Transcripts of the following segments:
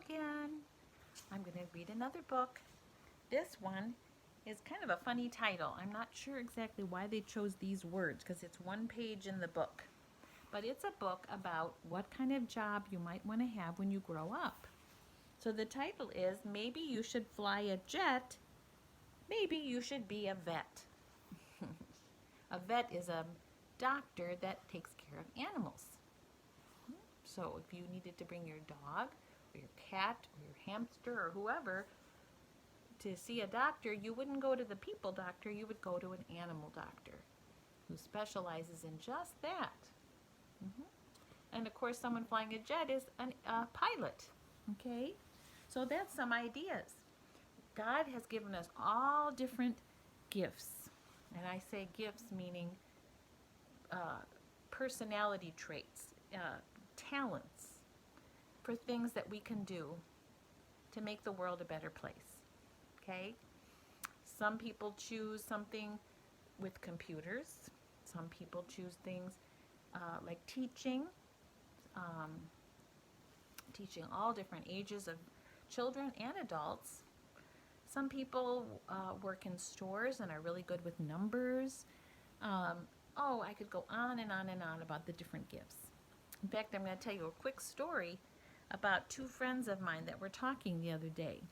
again. I'm going to read another book. This one is kind of a funny title. I'm not sure exactly why they chose these words because it's one page in the book. But it's a book about what kind of job you might want to have when you grow up. So the title is Maybe You Should Fly a Jet, Maybe You Should Be a Vet. A vet is a doctor that takes care of animals. So if you needed to bring your dog or your cat or your hamster or whoever to see a doctor, you wouldn't go to the people doctor, you would go to an animal doctor who specializes in just that. And of course, someone flying a jet is a pilot. Okay? So that's some ideas. God has given us all different gifts. And I say gifts meaning personality traits, talents for things that we can do to make the world a better place. Okay? Some people choose something with computers. Some people choose things like teaching all different ages of children and adults. Some people work in stores and are really good with numbers. I could go on and on and on about the different gifts. In fact, I'm going to tell you a quick story about two friends of mine that were talking the other day.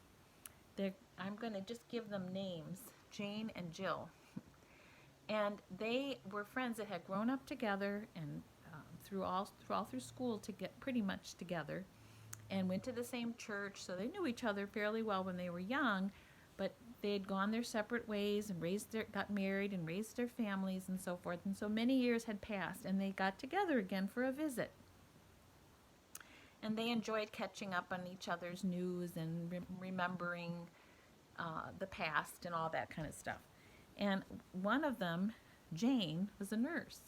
I'm going to just give them names, Jane and Jill. And they were friends that had grown up together and through school to get pretty much together and went to the same church, so they knew each other fairly well when they were young, but they had gone their separate ways and got married and raised their families and so forth, and so many years had passed and they got together again for a visit. And they enjoyed catching up on each other's news and remembering the past and all that kind of stuff. And one of them, Jane, was a nurse.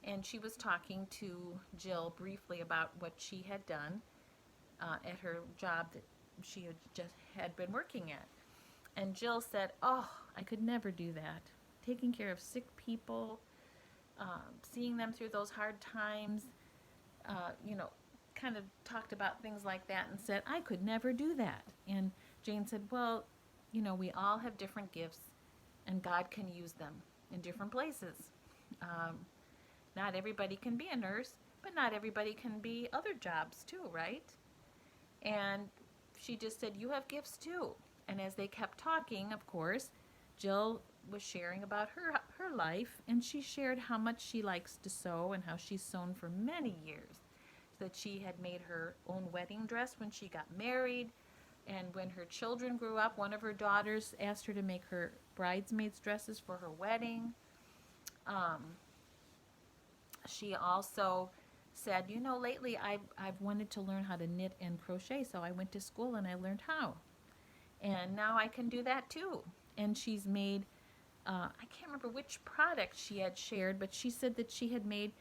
And she was talking to Jill briefly about what she had done at her job that she had been working at. And Jill said, "Oh, I could never do that. Taking care of sick people, seeing them through those hard times, kind of talked about things like that and said, I could never do that." And Jane said, "Well, we all have different gifts and God can use them in different places. Not everybody can be a nurse, but not everybody can be other jobs too, right?" And she just said, "You have gifts too." And as they kept talking, of course, Jill was sharing about her life, and she shared how much she likes to sew and how she's sewn for many years. That she had made her own wedding dress when she got married, and when her children grew up, one of her daughters asked her to make her bridesmaids' dresses for her wedding. She also said, lately I've wanted to learn how to knit and crochet, so I went to school and I learned how. And now I can do that too. And she's made, I can't remember which product she had shared, but she said that she had made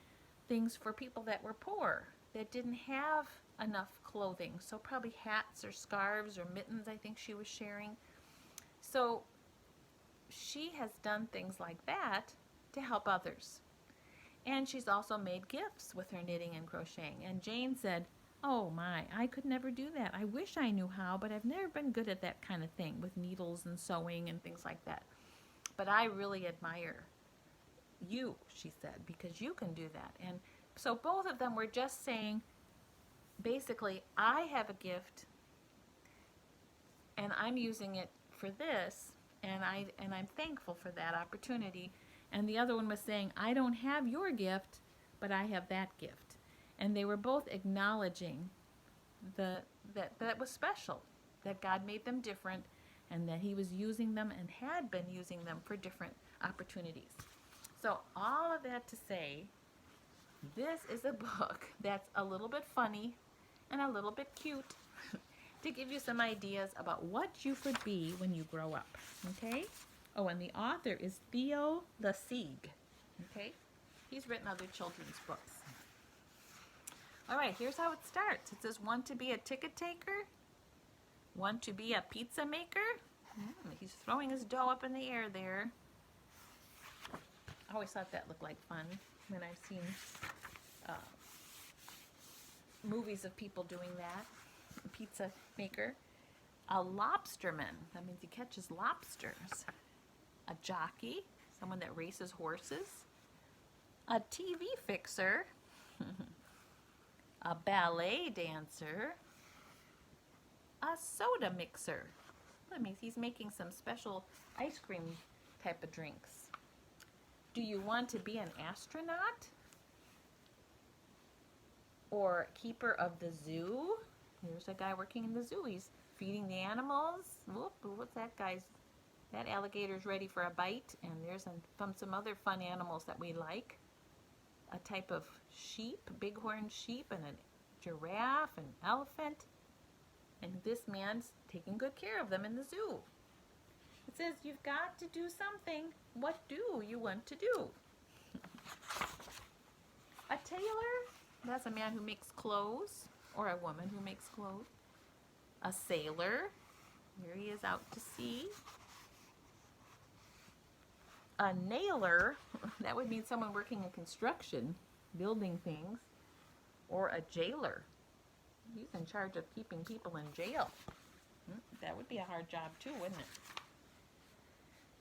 things for people that were poor, that didn't have enough clothing. So probably hats or scarves or mittens, I think she was sharing. So she has done things like that to help others. And she's also made gifts with her knitting and crocheting. And Jane said, "Oh my, I could never do that. I wish I knew how, but I've never been good at that kind of thing with needles and sewing and things like that. But I really admire you," she said, "because you can do that." And so both of them were just saying, basically, I have a gift and I'm using it for this, and I'm thankful for that opportunity. And the other one was saying, "I don't have your gift, but I have that gift." And they were both acknowledging that was special, that God made them different, and that He was using them and had been using them for different opportunities. So all of that to say, this is a book that's a little bit funny and a little bit cute to give you some ideas about what you could be when you grow up. Okay? Oh, and the author is Theo LeSieg. Okay? He's written other children's books. All right, here's how it starts. It says, "Want to be a ticket taker? Want to be a pizza maker?" He's throwing his dough up in the air there. I always thought that looked like fun when I've seen movies of people doing that. pizza maker. A lobsterman, that means he catches lobsters. A jockey, someone that races horses. A TV fixer. A ballet dancer. A soda mixer. That means he's making some special ice cream type of drinks. Do you want to be an astronaut? Or keeper of the zoo? Here's a guy working in the zoo. He's feeding the animals. Whoop, what's that guy's? That alligator's ready for a bite. And there's some other fun animals that we like. A type of sheep, bighorn sheep, and a giraffe, an elephant. And this man's taking good care of them in the zoo. It says you've got to do something. What do you want to do? A tailor, that's a man who makes clothes, or a woman who makes clothes. A sailor, here he is out to sea. A nailer, that would mean someone working in construction, building things. Or a jailer. He's in charge of keeping people in jail. That would be a hard job too, wouldn't it?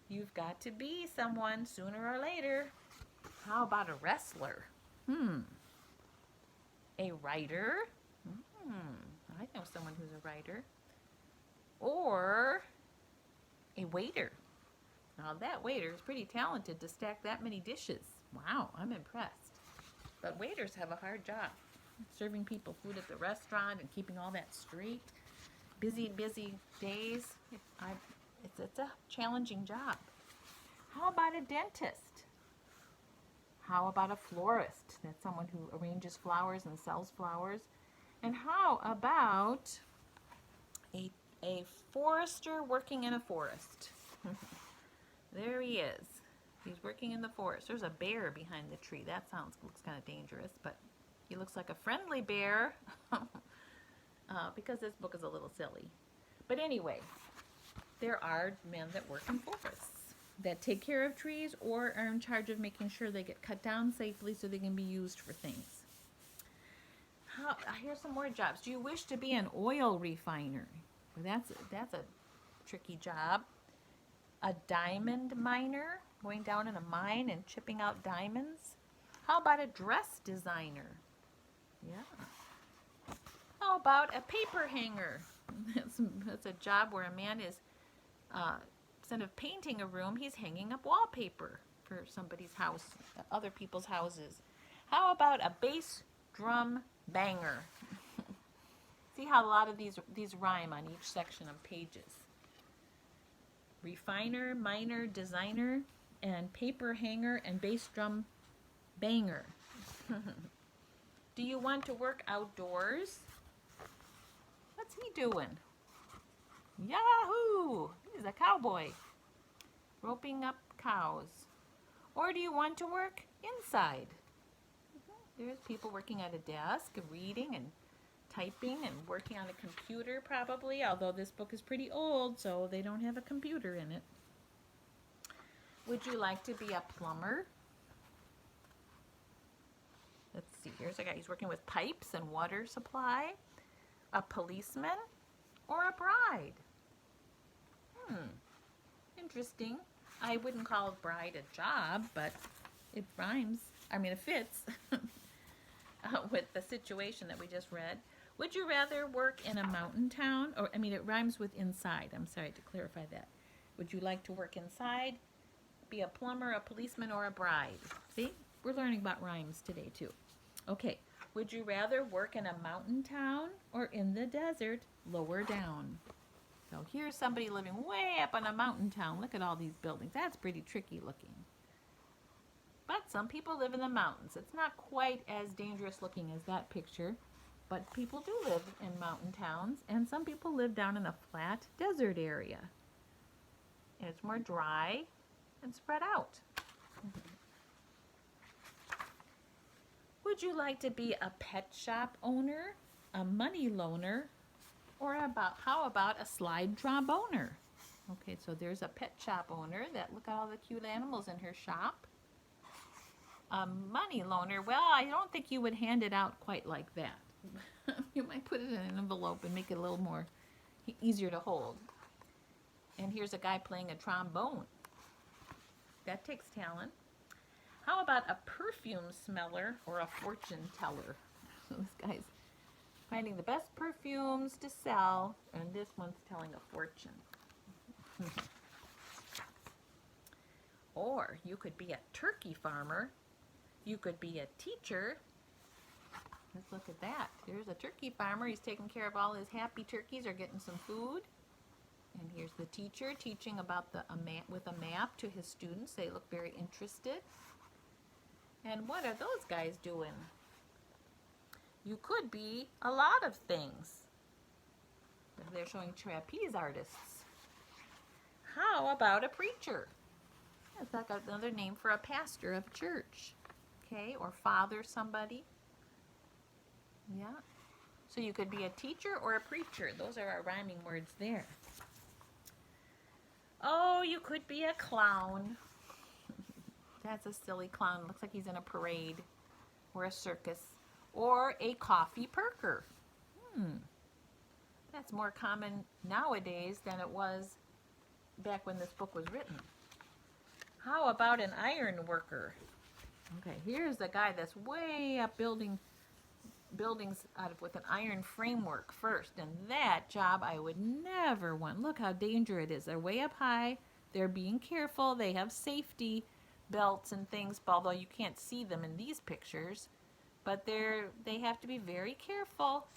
You've got to be someone sooner or later. How about a wrestler? A writer? I know someone who's a writer. Or a waiter. Now that waiter is pretty talented to stack that many dishes. Wow, I'm impressed. But waiters have a hard job. Serving people food at the restaurant and keeping all that straight. Busy days. It's a challenging job. How about a dentist? How about a florist? That's someone who arranges flowers and sells flowers. And how about a forester working in a forest? There he is. He's working in the forest. There's a bear behind the tree. That looks kind of dangerous, but he looks like a friendly bear because this book is a little silly. But anyway, there are men that work in forests that take care of trees or are in charge of making sure they get cut down safely so they can be used for things. Here's some more jobs. Do you wish to be an oil refiner? Well, that's a tricky job. A diamond miner, going down in a mine and chipping out diamonds. How about a dress designer? Yeah. How about a paper hanger? That's a job where a man is, instead of painting a room, he's hanging up wallpaper for somebody's house, other people's houses. How about a bass drum banger? See how a lot of these rhyme on each section of pages. Refiner, miner, designer, and paper hanger, and bass drum banger. Do you want to work outdoors? What's he doing? Yahoo! He's a cowboy. Roping up cows. Or do you want to work inside? There's people working at a desk, reading and typing and working on a computer probably, although this book is pretty old, so they don't have a computer in it. Would you like to be a plumber? Let's see, here's a guy, he's working with pipes and water supply. A policeman or a bride? Interesting. I wouldn't call a bride a job, but it rhymes. I mean, it fits with the situation that we just read. Would you rather work in a mountain town? Or, I mean, it rhymes with inside. I'm sorry to clarify that. Would you like to work inside, be a plumber, a policeman, or a bride? See, we're learning about rhymes today, too. Okay, would you rather work in a mountain town or in the desert lower down? So here's somebody living way up on a mountain town. Look at all these buildings. That's pretty tricky looking. But some people live in the mountains. It's not quite as dangerous looking as that picture, but people do live in mountain towns, and some people live down in a flat desert area. And it's more dry and spread out. Would you like to be a pet shop owner, a money loaner, or how about a slide tromboner? Okay, so there's a pet shop owner look at all the cute animals in her shop. A money loaner, well, I don't think you would hand it out quite like that. You might put it in an envelope and make it a little more easier to hold. And here's a guy playing a trombone. That takes talent. How about a perfume smeller or a fortune teller? So this guy's finding the best perfumes to sell, and this one's telling a fortune. Or you could be a turkey farmer. You could be a teacher. Let's look at that. Here's a turkey farmer. He's taking care of all his happy turkeys are getting some food. And here's the teacher teaching about with a map to his students. They look very interested. And what are those guys doing? You could be a lot of things. They're showing trapeze artists. How about a preacher? That's like another name for a pastor of church. Okay, or father somebody. Yeah. So you could be a teacher or a preacher. Those are our rhyming words there. Oh, you could be a clown. That's a silly clown. Looks like he's in a parade or a circus. Or a coffee perker. That's more common nowadays than it was back when this book was written. How about an iron worker? Okay, here's the guy that's way up buildings with an iron framework first, and that job I would never want. Look how dangerous it is. They're way up high. They're being careful. They have safety belts and things, although you can't see them in these pictures. But they have to be very careful.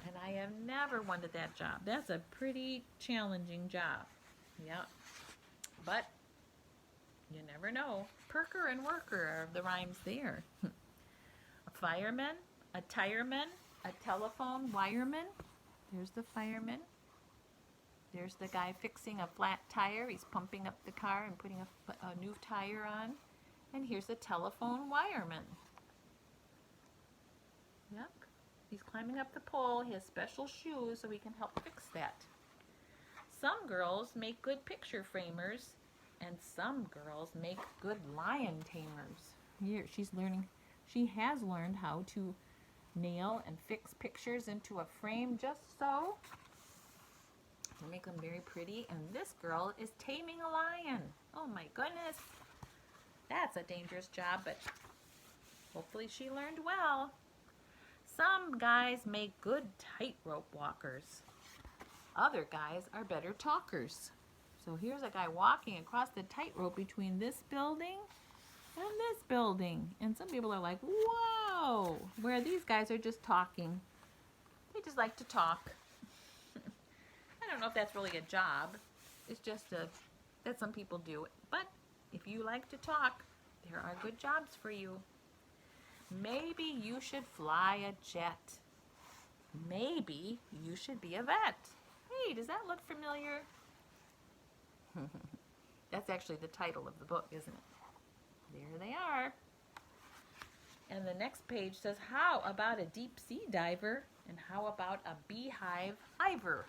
And I have never wanted that job. That's a pretty challenging job. Yeah. But you never know. Perker and worker are the rhymes there. A fireman, a tireman, a telephone wireman. There's the fireman. There's the guy fixing a flat tire. He's pumping up the car and putting a new tire on. And here's the telephone wireman. Yep. He's climbing up the pole. He has special shoes so he can help fix that. Some girls make good picture framers, and some girls make good lion tamers. Here, she has learned how to nail and fix pictures into a frame just so to make them very pretty. And this girl is taming a lion. Oh my goodness. That's a dangerous job, but hopefully she learned well. Some guys make good tightrope walkers. Other guys are better talkers. So here's a guy walking across the tightrope between this building and this building. And some people are like, whoa, where these guys are just talking. They just like to talk. I don't know if that's really a job. It's just that some people do it. But if you like to talk, there are good jobs for you. Maybe you should fly a jet. Maybe you should be a vet. Hey, does that look familiar? That's actually the title of the book, isn't it? There they are. And the next page says, how about a deep sea diver? And how about a beehive hiver?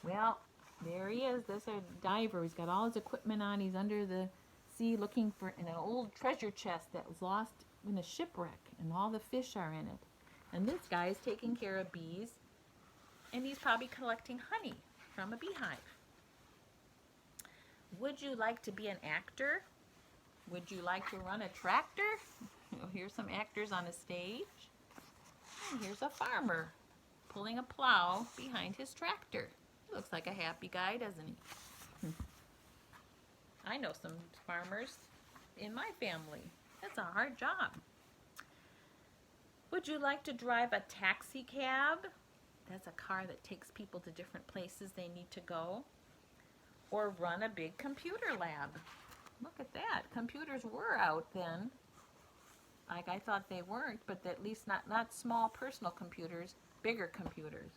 Well, there he is. This is a diver. He's got all his equipment on. He's under the sea looking for an old treasure chest that was lost in a shipwreck, and all the fish are in it. And this guy is taking care of bees, and he's probably collecting honey from a beehive. Would you like to be an actor? Would you like to run a tractor? Here's some actors on a stage. And here's a farmer pulling a plow behind his tractor. He looks like a happy guy, doesn't he? I know some farmers in my family. That's a hard job. Would you like to drive a taxi cab? That's a car that takes people to different places they need to go. Or run a big computer lab. Look at that. Computers were out then. Like I thought they weren't, but at least not small personal computers, bigger computers.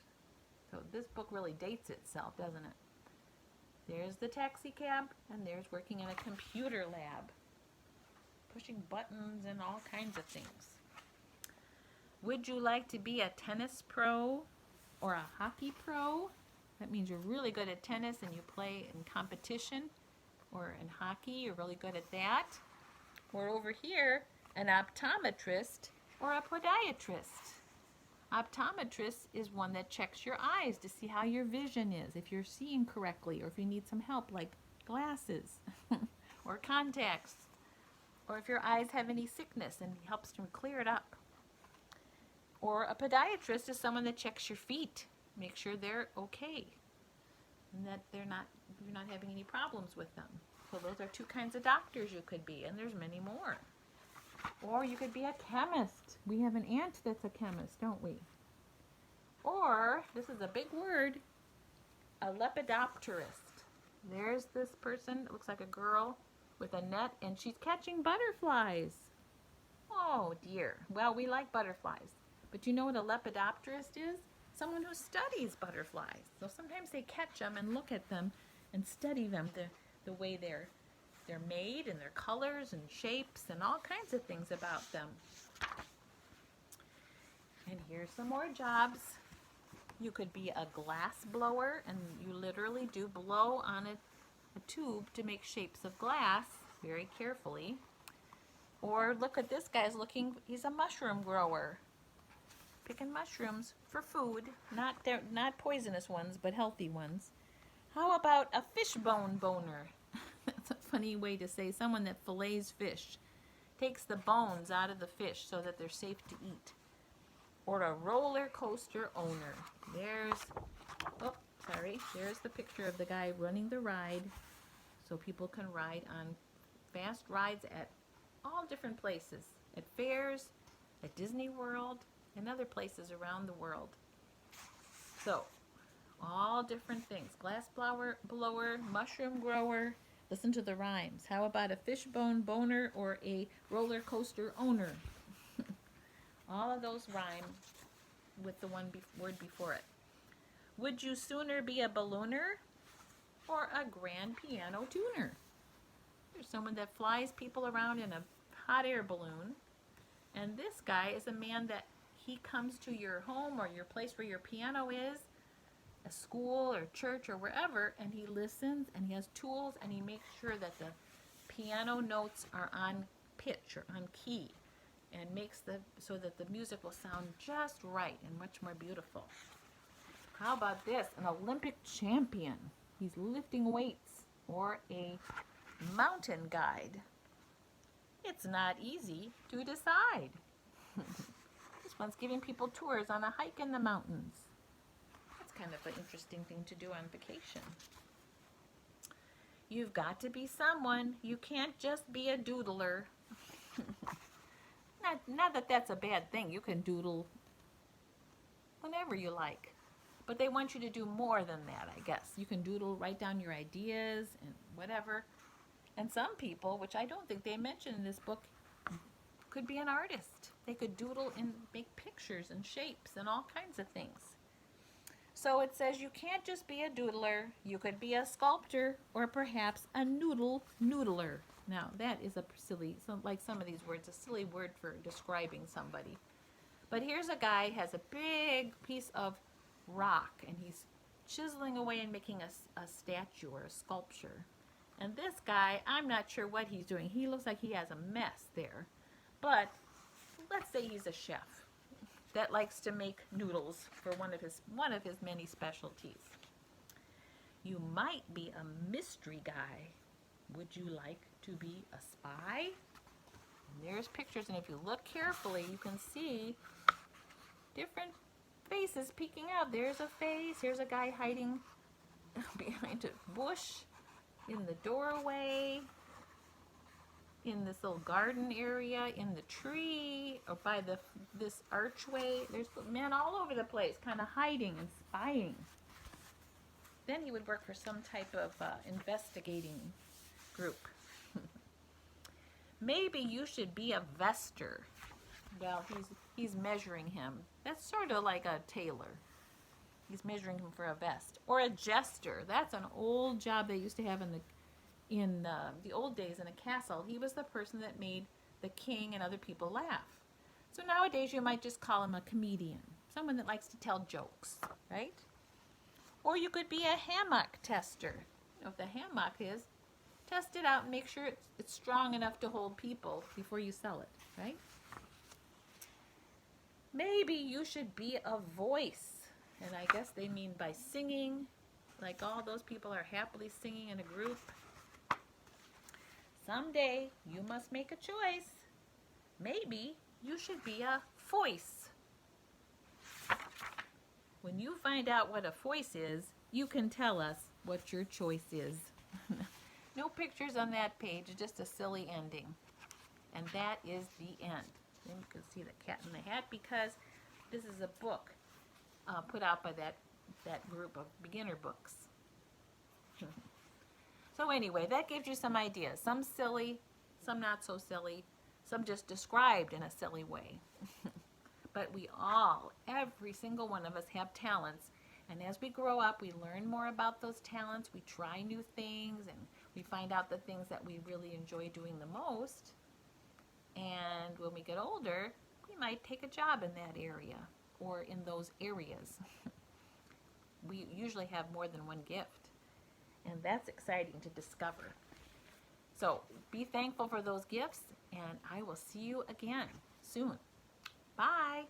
So this book really dates itself, doesn't it? There's the taxi cab, and there's working in a computer lab. Pushing buttons and all kinds of things. Would you like to be a tennis pro or a hockey pro? That means you're really good at tennis and you play in competition, or in hockey, you're really good at that. Or over here, an optometrist or a podiatrist. Optometrist is one that checks your eyes to see how your vision is, if you're seeing correctly, or if you need some help like glasses or contacts, or if your eyes have any sickness and helps to clear it up. Or a podiatrist is someone that checks your feet, make sure they're okay and that you're not having any problems with them. So those are two kinds of doctors you could be, and there's many more. Or you could be a chemist. We have an aunt that's a chemist, don't we? Or, this is a big word, a lepidopterist. There's this person, it looks like a girl with a net, and she's catching butterflies. Oh dear. Well, we like butterflies. But you know what a lepidopterist is? Someone who studies butterflies. So sometimes they catch them and look at them and study them, the way they're made and their colors and shapes and all kinds of things about them. And here's some more jobs. You could be a glass blower, and you literally do blow on a tube to make shapes of glass very carefully. Or look at this guy's he's a mushroom grower. Picking mushrooms for food, not poisonous ones, but healthy ones. How about a fishbone boner? That's a funny way to say someone that fillets fish, takes the bones out of the fish so that they're safe to eat. Or a roller coaster owner. There's the picture of the guy running the ride, so people can ride on fast rides at all different places, at fairs, at Disney World, and other places around the world. So, all different things. Glass blower, mushroom grower. Listen to the rhymes. How about a fishbone boner or a roller coaster owner? All of those rhyme with the word before it. Would you sooner be a ballooner or a grand piano tuner? There's someone that flies people around in a hot air balloon. And this guy is a man that he comes to your home or your place where your piano is, a school or church or wherever, and he listens and he has tools and he makes sure that the piano notes are on pitch or on key, and makes so that the music will sound just right and much more beautiful. How about this? An Olympic champion. He's lifting weights. Or a mountain guide. It's not easy to decide. This one's giving people tours on a hike in the mountains. That's kind of an interesting thing to do on vacation. You've got to be someone. You can't just be a doodler. Not that that's a bad thing. You can doodle whenever you like. But they want you to do more than that, I guess. You can doodle, write down your ideas and whatever. And some people, which I don't think they mention in this book, could be an artist. They could doodle and make pictures and shapes and all kinds of things. So it says you can't just be a doodler. You could be a sculptor or perhaps a noodler. Now, that is a silly, like some of these words, a silly word for describing somebody. But here's a guy who has a big piece of rock, and he's chiseling away and making a statue or a sculpture. And this guy, I'm not sure what he's doing. He looks like he has a mess there. But let's say he's a chef that likes to make noodles for one of his many specialties. You might be a mystery guy. Would you like to be a spy? And there's pictures, and if you look carefully, you can see different faces peeking out. There's a face. Here's a guy hiding behind a bush, in the doorway, in this little garden area, in the tree, or by this archway. There's men all over the place, kind of hiding and spying. Then he would work for some type of investigating group. Maybe you should be a vester. Well, he's measuring him. That's sort of like a tailor. He's measuring him for a vest. Or a jester. That's an old job they used to have in the old days in a castle. He was the person that made the king and other people laugh. So nowadays you might just call him a comedian. Someone that likes to tell jokes, right? Or you could be a hammock tester. If the hammock is, test it out and make sure it's strong enough to hold people before you sell it, right? Maybe you should be a voice. And I guess they mean by singing, like all those people are happily singing in a group. Someday you must make a choice. Maybe you should be a voice. When you find out what a voice is, you can tell us what your choice is. No pictures on that page, just a silly ending. And that is the end. Then you can see the cat in the hat because this is a book put out by that group of beginner books. So anyway, that gives you some ideas. Some silly, some not so silly, some just described in a silly way. But we all, every single one of us, have talents. And as we grow up, we learn more about those talents. We try new things, and we find out the things that we really enjoy doing the most. And when we get older, we might take a job in that area or in those areas. We usually have more than one gift, and that's exciting to discover. So be thankful for those gifts, and I will see you again soon. Bye.